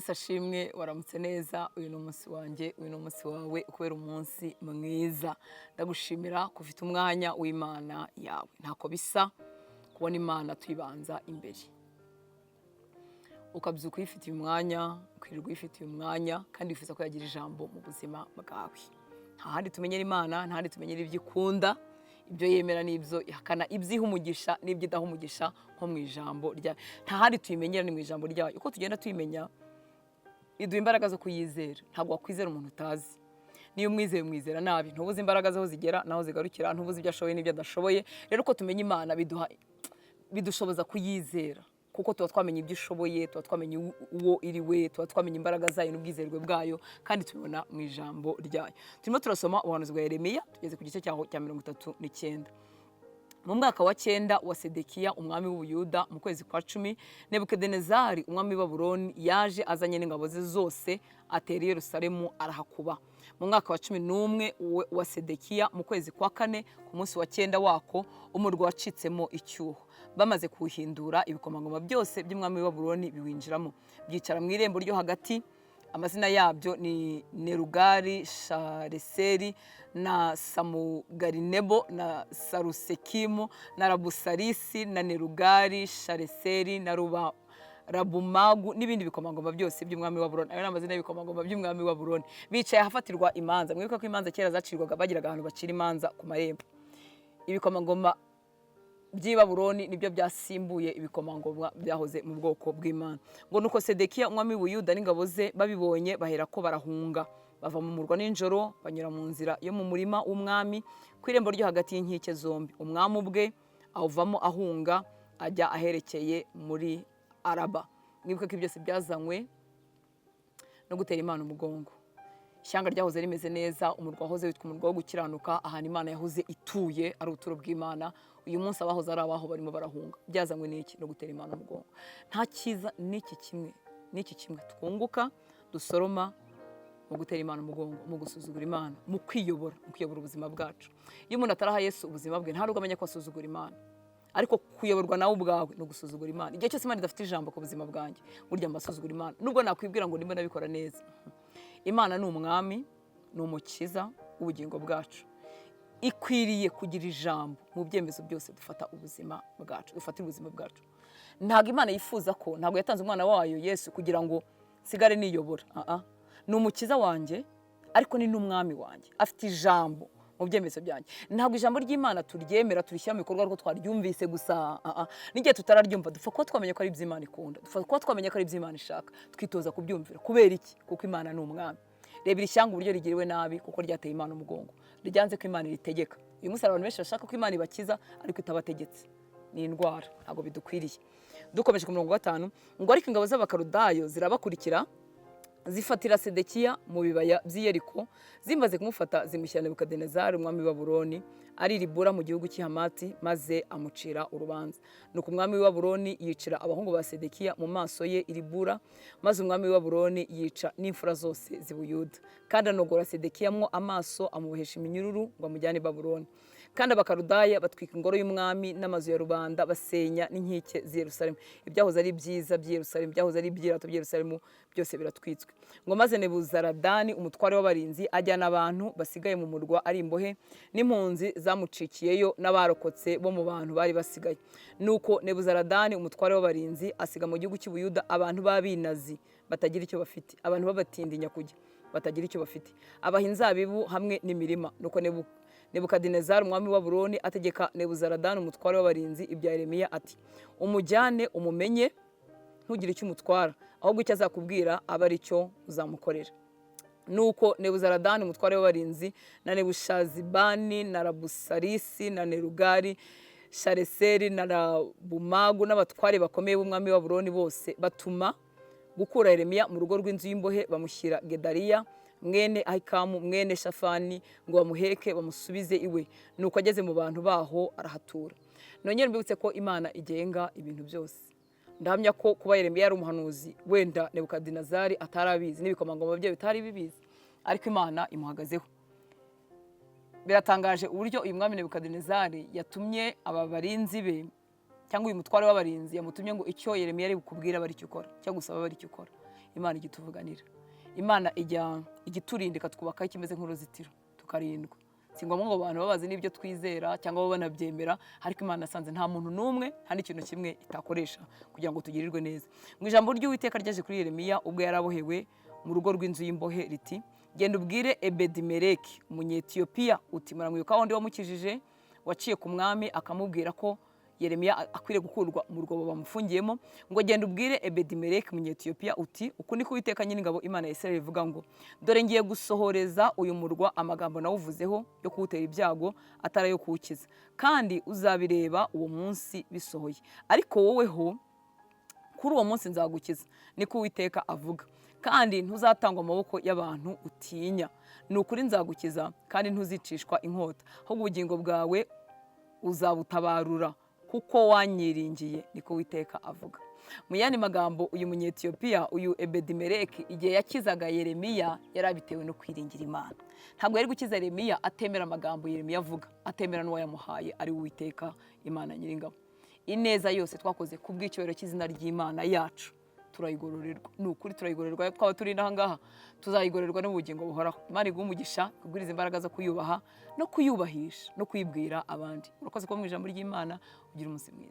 Yesu ashimwe waramutse neza uyu ni umunsi wanjye uyu ni umunsi wawe ukubera umunsi mwiza ndagushimira ko ufite umwanya w'Imana yawe ntako bisa kubona Imana tuyibanza imbere ukabyuka uyifitiye umwanya ukirirwa uyifitiye umwanya kandi wifuza ko yagira ijambo mu buzima bwawe nta handi tumenyera Imana nta handi tumenyera ibyo ikunda ibyo yemera n'ibyo ihakana ibyiha umugisha n'ibyo idaha umugisha nko mu ijambo ryayo nta handi tuyimenyera ni mu ijambo ryayo uko tugenda tuyimenya iduha imbaraga zo kuyizera ntabwo wakwizera umuntu utazi niyo umwizeye umwizera nabi ntubuze imbaraga zaho zigera naho zigarukira ntubuze ibyo ashoboye n'ibyo adashoboye rero uko tumenya Imana bidushoboza kuyizera kuko tuba twamenye ibyo ishoboye tuba twamenye uwo iri we tuba twamenye imbaraga zayo n'ubwizerwe bwayo kandi tubibona mu ijambo ryayo turimo turasoma ubuhanuzi bwa Yeremiya tugeze ku gice cyaho cya 39 mu mwaka wa 9 wa Sedekiya umwami w'Ubuyuda mu kwezi kwa 10 Nebukadinezari umwami wa Babuloni yaje azanye n'ingabo ze zose atera Yerusalemu arahakuba mu mwaka wa 11 wa Sedekiya mu kwezi kwa 4 ku munsi wa 9 wako umurwa wacitsemo icyuho bamaze kuhindura ibikomangoma byose by'umwami wa Babuloni biwinjiramo byicara mu irembo ryo hagati amazina yabyo ni Nerugari, Shareseri na Samugarinebo na Sarusekimu na Rabusarisi na Nerugari, Shareseri na Rabumagu n'ibindi bikomangoma byose by'umwami wa Babuloni ayo namazina y'ibikomangoma by'umwami wa Babuloni bicaye hafatirwa imanza mwibuka ko imanza kera zacirwaga bagiraga ahantu bacira imanza ku marembo ibikomangoma by'i Babuloni nibyo byasimbuye ibikomangoma byahoze mu bwoko bw'Imana ngo nuko Sedekiya umwami w'Ubuyuda n'ingabo ze babibonye bahera ko barahunga bava mu murwa n'injoro banyura mu nzira yo mu murima w'umwami ku irembo ryo hagati y'inkike zombi umwami ubwe awuvamo ahunga ajya aherekeye muri Araba mwibuka ko byose byazanywe no gutera Imana umugongo ishyanga ryahoze rimeze neza umurwa wahoze witwa umurwa wo gukiranuka ahantu Imana yahoze ituye ari ubuturo bw'Imana uyu munsi abahoze ari abaho barimo barahunga byazanywe n'iki no gutera Imana umugongo nta cyiza n'iki kimwe twunguka dusoroma mu gutera Imana umugongo mu gusuzugura Imana mu kwiyobora ubuzima bwacu iyo umuntu ataraha Yesu ubuzima bwe nta nubwo amenya ko asuzugura Imana ariko kuyoborwa nawe ubwawe no gusuzugura Imana igihe cyose Imana idafite ijambo ku buzima bwanjye burya mbasuzugura Imana nubwo nakwibwira ngo ndimo nabikora neza Imana ni umwami ni umukiza w'ubugingo bwacu ikwiriye kugira ijambo mu byemezo byose dufata ubuzima bwacu dufatira ubuzima bwacu ntabwo Imana yifuza ko ntabwo yatanze umwana wayo Yesu kugira ngo sigare niyobora ni umukiza wanjye ariko ni n'umwami wanjye afite ijambo mu byemezo byanjye ntabwo ijambo ry'Imana turyemera turishyira mu bikorwa rwo twaryumvise gusa n'igihe tutararyumva dupfa kuba twamenye ko ari iby'Imana ikunda dupfa kuba twamenye ko ari iby'Imana ishaka twitoza kubyumvira kubera iki kuko Imana ni umwami reba iri shyanga uburyo rigiriwe nabi kuko ryateye Imana umugongo ryanze ko Imana iritegeka uyu munsi abantu benshi bashaka ko Imana ibakiza ariko itabategetse ni indwara ntabwo bidukwiriye dukomeje ku 5 ngo ariko ingabo z'Abakaludayo zirabakurikira zifatira Sedekiya mu bibaya by'i Yeriko zimaze kumufata zimushyira Nebukadinezari umwami wa Babuloni ari Ribura mu gihugu cy'Hamati maze amucira urubanza nuko umwami wa Babuloni yicira abahungu ba Sedekiya mu maso ye Ribura maze umwami wa Babuloni yica n'imfura zose z'Ubuyuda kandi anogora Sedekiya mwo amaso amubohesha iminyururu ngo amujyane i Babuloni kandi Abakaludaya batwika ingoro y'umwami n'amazu ya rubanda basenya n'inkike z'i Yerusalemu ibyahoze ari byiza by'i Yerusalemu byahoze ari ibyirato by'i Yerusalemu byose biratwitswe ngo maze Nebuzaradani umutware w'abarinzi ajyana abantu basigaye mu murwa ari imbohe n'impunzi zamucikiyeyo n'abarokotse bo mu bantu bari basigaye nuko Nebuzaradani umutware w'abarinzi asiga mu gihugu cy'Ubuyuda abantu b'abinazi batagira icyo bafite abantu babatindinya kujya batagira icyo bafite abahinzabibu hamwe n'imirima nuko Nebukadinezari umwami wa Babuloni ategeka Nebuzaradani umutware w'abarinzi ibya Yeremiya ati umujyane umumenye ntugire icyo umutwara ahubwo icyo azakubwira aba ari cyo uzamukorera nuko Nebuzaradani umutware w'abarinzi na Nebushazibani na Rabusarisi na Nerugari Shareseri na Rabumagu n'abatware bakomeye b'umwami wa Babuloni bose batuma gukura Yeremiya mu rugo rw'inzu y'imbohe bamushyira Gedaliya mwene Ahikamu mwene Shafani ngo bamuheke bamusubize iwe nuko ageze mu bantu baho arahatura nongera mbibutse ko Imana igenga ibintu byose ndahamya ko kuba Yeremiya yari umuhanuzi wenda Nebukadinezari atarabizi n'ibikomangoma bye bitari bibizi ariko Imana imuhagazeho biratangaje uburyo uyu mwami Nebukadinezari yatumye aba barinzi be cyangwa uyu mutware w'abarinzi yamutumye ngo icyo Yeremiya ari bukubwira bari cyo ukora cyo gusaba bari cyo ukora Imana ijya ituvuganira, Imana ijya iturinda ikatwubakaho ikimeze nk'uruzitiro tukarindwa. Si ngombwa ngo abantu babazi n'ibyo twizera cyangwa bo banabyemera, ariko Imana asanze nta muntu n'umwe nta n'ikintu kimwe itakoresha kugira ngo tugirirwe neza. Mu ijambo ry'Uwiteka ryaje kuri Yeremiya ubwo yarabohewe mu rugo rw'inzu y'imbohe riti, genda ubwire Ebedimeleki umunyetiyopiya uti, muramwibuka wundi wamukijije waciye ku mwami akamubwira ko Yeremiya akwiriye gukurwa mu rwobo bamufungiyemo, ngo genda ubwire Ebedimeleki umunyetiyopiya uti, uku niko Uwiteka Nyiringabo Imana ya Isirayeli ivuga ngo, dore ngiye gusohoreza uyu murwa amagambo nawuvuzeho yo kuwutera ibyago atari ayo kuwukiza, kandi uzabireba uwo munsi bisohoye, ariko woweho kuri uwo munsi nzagukiza, niko Uwiteka avuga, kandi ntuzatangwa amaboko y'abantu utinya. Ni ukuri nzagukiza kandi ntuzicishwa inkota, ahubwo ubugingo bwawe uzabutabarura kuko wanyiringiye, niko Uwiteka avuga. Mu yandi magambo, uyu munyetiyopiya, uyu Ebedimeleki, igihe yakizaga Yeremiya yari abitewe no kwiringira Imana. Ntabwo yari gukiza Yeremiya atemera amagambo Yeremiya avuga, atemera n'uwayamuhaye ari Uwiteka Imana Nyiringabo. Ineza yose twakoze ku bw'icyubahiro cy'izina ry'Imana yacu turayigororerwa. Ni ukuri turayigororerwa, twaba turi aha ngaha tuzayigororerwa n'ubugingo buhoraho. Imana iguhe umugisha, igurize imbaraga zo kuyubaha no kuyubahisha no kuyibwira abandi. Urakoze kuba mu ijambo ry'Imana, ugira umunsi mwiza.